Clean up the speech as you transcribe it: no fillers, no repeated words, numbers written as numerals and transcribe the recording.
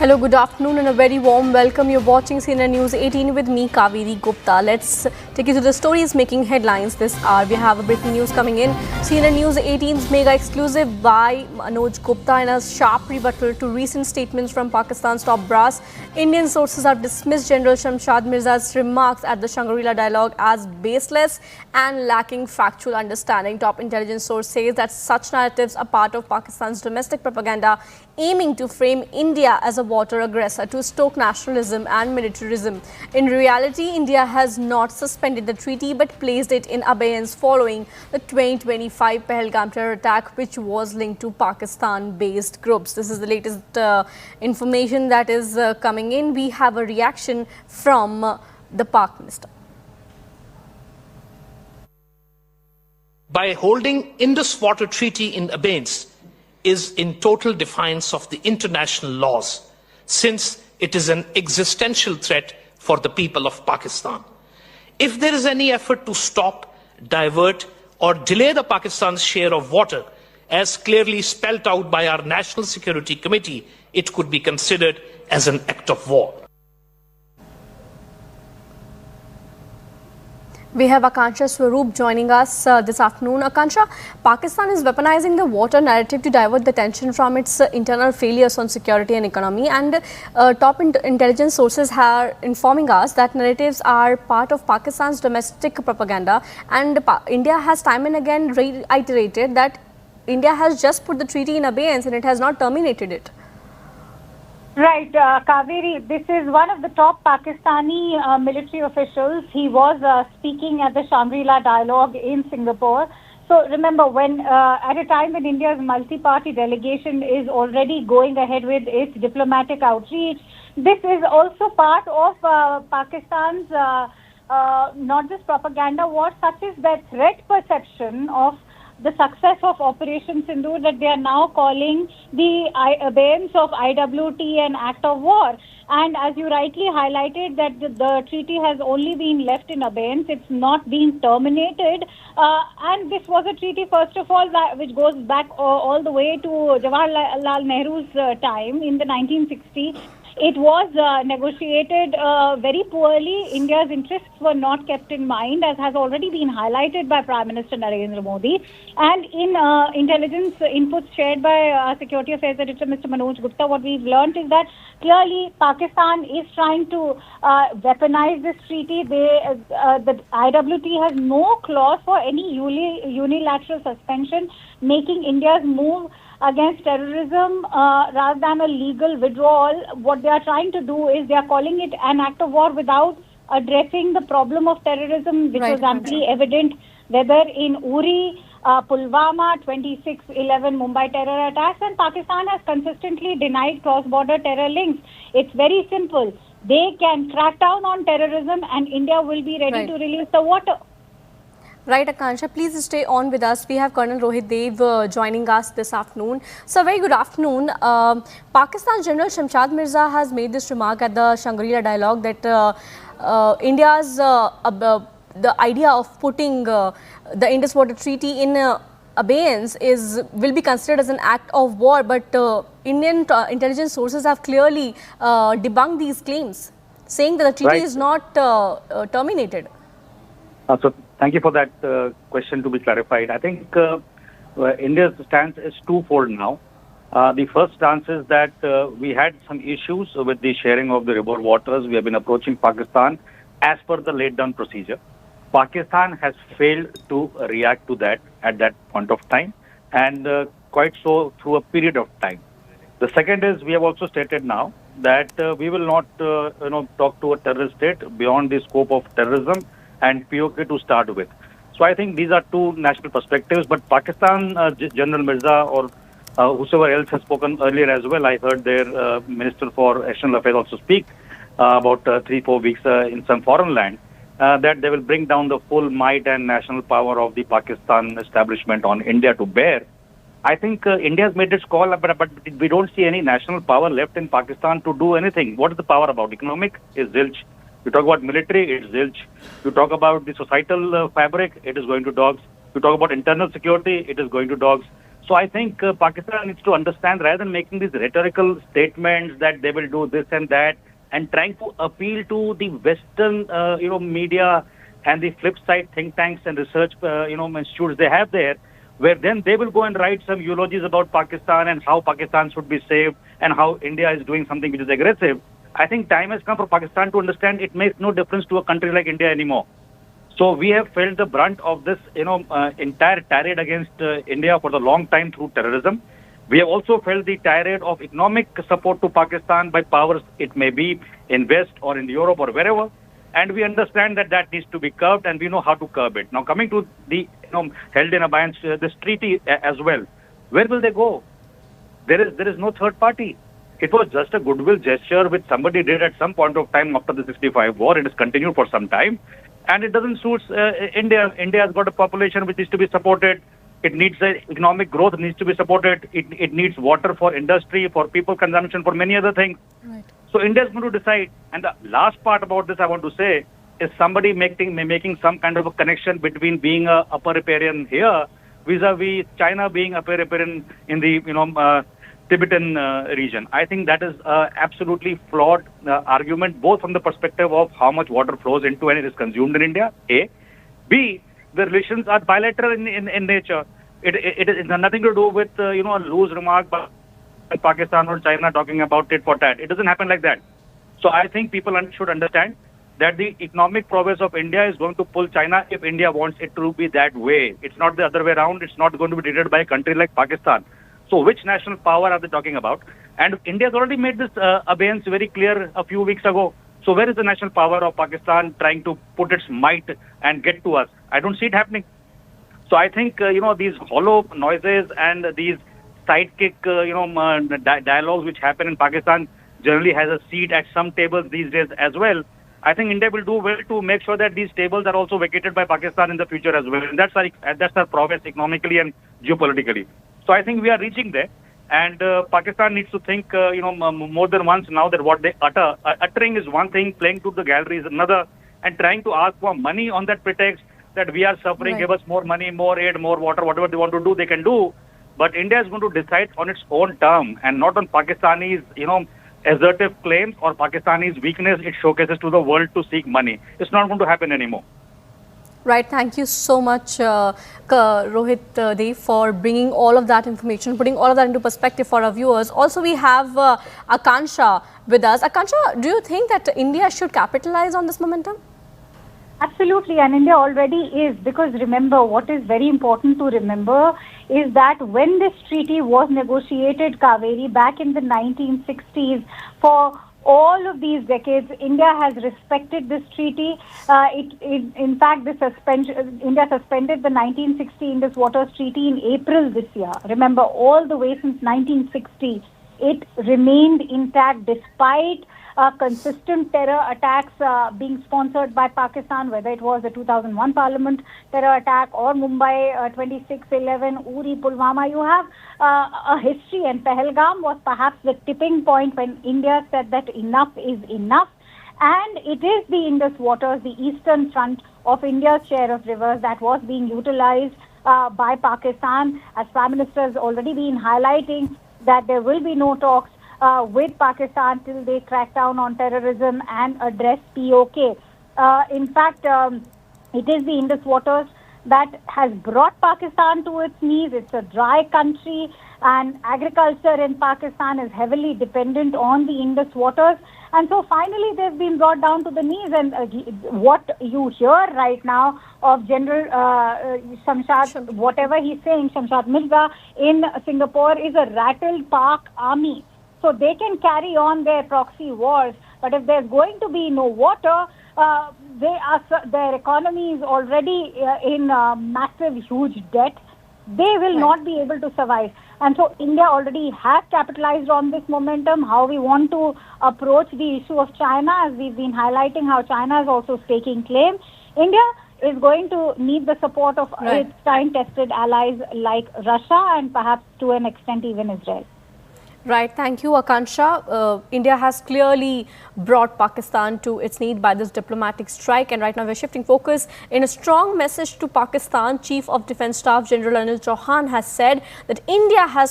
Hello, good afternoon and a very warm welcome. You're watching CNN News 18 with me, Kaveri Gupta. Let's take you to the stories making headlines this hour. We have a breaking news coming in. CNN News 18's mega exclusive by Manoj Gupta in a sharp rebuttal to recent statements from Pakistan's top brass. Indian sources have dismissed General Shamshad Mirza's remarks at the Shangri-La dialogue as baseless and lacking factual understanding. Top intelligence source says that such narratives are part of Pakistan's domestic propaganda aiming to frame India as a water aggressor to stoke nationalism and militarism. In reality, India has not suspended the treaty but placed it in abeyance following the 2025 Pahalgam terror attack, which was linked to Pakistan-based groups. This is the latest information that is coming in. We have a reaction from the Pak Minister. By holding Indus Water Treaty in abeyance is in total defiance of the international laws, since it is an existential threat for the people of Pakistan. If there is any effort to stop, divert or delay the Pakistan's share of water, as clearly spelt out by our National Security Committee, it could be considered as an act of war. We have Akansha Swaroop joining us this afternoon. Akansha, Pakistan is weaponizing the water narrative to divert the attention from its internal failures on security and economy, and top intelligence sources are informing us that narratives are part of Pakistan's domestic propaganda, and India has time and again reiterated that India has just put the treaty in abeyance and it has not terminated it. Right, Kaveri, this is one of the top Pakistani military officials. He was speaking at the Shangri-La dialogue in Singapore. So remember, when at a time when India's multi-party delegation is already going ahead with its diplomatic outreach, this is also part of Pakistan's not just propaganda war, such as their threat perception of the success of Operation Sindoor, that they are now calling the abeyance of IWT an act of war. And as you rightly highlighted, that the treaty has only been left in abeyance, it's not been terminated. And this was a treaty, first of all, which goes back all the way to Jawaharlal Nehru's time in the 1960s. It was negotiated very poorly. India's interests were not kept in mind, as has already been highlighted by Prime Minister Narendra Modi. And in intelligence inputs shared by Security Affairs Editor Mr. Manoj Gupta, what we've learned is that clearly Pakistan is trying to weaponize this treaty. The IWT has no clause for any unilateral suspension, making India's move against terrorism rather than a legal withdrawal. What they are trying to do is they are calling it an act of war without addressing the problem of terrorism, which was amply evident whether in Uri, Pulwama, 26/11 Mumbai terror attacks, and Pakistan has consistently denied cross-border terror links. It's very simple. They can crack down on terrorism and India will be ready to release the water. Right, Akansha, please stay on with us. We have Colonel Rohit Dev joining us this afternoon. So, very good afternoon. Pakistan's General Shamshad Mirza has made this remark at the Shangri-La dialogue that India's the idea of putting the Indus Water Treaty in abeyance will be considered as an act of war. But Indian intelligence sources have clearly debunked these claims, saying that the treaty is not terminated. So thank you for that question to be clarified. I think India's stance is twofold now. The first stance is that we had some issues with the sharing of the river waters. We have been approaching Pakistan as per the laid down procedure. Pakistan has failed to react to that at that point of time, and quite so through a period of time. The second is we have also stated now that we will not talk to a terrorist state beyond the scope of terrorism and POK to start with. So I think these are two national perspectives, but Pakistan, General Mirza or whosoever else has spoken earlier as well, I heard their Minister for External Affairs also speak about 3-4 weeks in some foreign land, that they will bring down the full might and national power of the Pakistan establishment on India to bear. I think India has made its call, but we don't see any national power left in Pakistan to do anything. What is the power about? Economic is zilch. You talk about military, it's zilch. You talk about the societal fabric, it is going to dogs. You talk about internal security, it is going to dogs. So I think Pakistan needs to understand, rather than making these rhetorical statements that they will do this and that, and trying to appeal to the Western, media and the flip side think tanks and research, institutes they have there, where then they will go and write some eulogies about Pakistan and how Pakistan should be saved and how India is doing something which is aggressive. I think time has come for Pakistan to understand it makes no difference to a country like India anymore. So we have felt the brunt of this, entire tirade against India for the long time through terrorism. We have also felt the tirade of economic support to Pakistan by powers, it may be in West or in Europe or wherever. And we understand that that needs to be curbed, and we know how to curb it. Now, coming to the, held in abeyance, this treaty as well, where will they go? There is no third party. It was just a goodwill gesture which somebody did at some point of time after the 65 war. It has continued for some time. And it doesn't suit India. India has got a population which needs to be supported. It needs economic growth, needs to be supported. It needs water for industry, for people consumption, for many other things. Right. So India is going to decide. And the last part about this I want to say is somebody making some kind of a connection between being a upper riparian here vis-a-vis China being upper riparian in the Tibetan region. I think that is absolutely flawed argument, both from the perspective of how much water flows into and it is consumed in India, A. B, the relations are bilateral in nature. It has nothing to do with, a loose remark by Pakistan or China talking about tit for tat. It doesn't happen like that. So I think people should understand that the economic progress of India is going to pull China if India wants it to be that way. It's not the other way around. It's not going to be dictated by a country like Pakistan. So which national power are they talking about? And India has already made this abeyance very clear a few weeks ago. So where is the national power of Pakistan trying to put its might and get to us? I don't see it happening. So I think, these hollow noises and these sidekick, dialogues which happen in Pakistan generally has a seat at some tables these days as well. I think India will do well to make sure that these tables are also vacated by Pakistan in the future as well. And that's our progress economically and geopolitically. So I think we are reaching there. And Pakistan needs to think, more than once now that what they utter. Uttering is one thing, playing to the gallery is another, and trying to ask for money on that pretext that we are suffering, give us more money, more aid, more water, whatever they want to do, they can do. But India is going to decide on its own term and not on Pakistani's, assertive claims or Pakistani's weakness it showcases to the world to seek money. It's not going to happen anymore. Right. Thank you so much, Rohit Dev, for bringing all of that information, putting all of that into perspective for our viewers. Also, we have Akansha with us. Akansha, do you think that India should capitalize on this momentum? Absolutely, and India already is, because remember, what is very important to remember is that when this treaty was negotiated, Kaveri, back in the 1960s, for all of these decades, India has respected this treaty. In fact, India suspended the 1960 Indus Waters Treaty in April this year. Remember, all the way since 1960, it remained intact despite consistent terror attacks being sponsored by Pakistan, whether it was the 2001 Parliament terror attack or Mumbai 26/11, Uri, Pulwama. You have a history, and Pahalgam was perhaps the tipping point when India said that enough is enough. And it is the Indus Waters, the eastern front of India's share of rivers, that was being utilized by Pakistan. As Prime Minister has already been highlighting that there will be no talks with Pakistan till they crack down on terrorism and address POK. In fact, it is the Indus Waters that has brought Pakistan to its knees. It's a dry country, and agriculture in Pakistan is heavily dependent on the Indus Waters. And so finally they've been brought down to the knees. And what you hear right now of General Shamshad, whatever he's saying, Shamshad Mirza in Singapore, is a rattled Pak army. So they can carry on their proxy wars. But if there's going to be no water, their economy is already in massive, huge debt. They will not be able to survive. And so India already has capitalized on this momentum. How we want to approach the issue of China, as we've been highlighting how China is also staking claim. India is going to need the support of its time-tested allies like Russia and perhaps to an extent even Israel. Right, thank you, Akansha. India has clearly brought Pakistan to its need by this diplomatic strike, and right now we're shifting focus. In a strong message to Pakistan, Chief of Defence Staff General Anil Chauhan has said that India has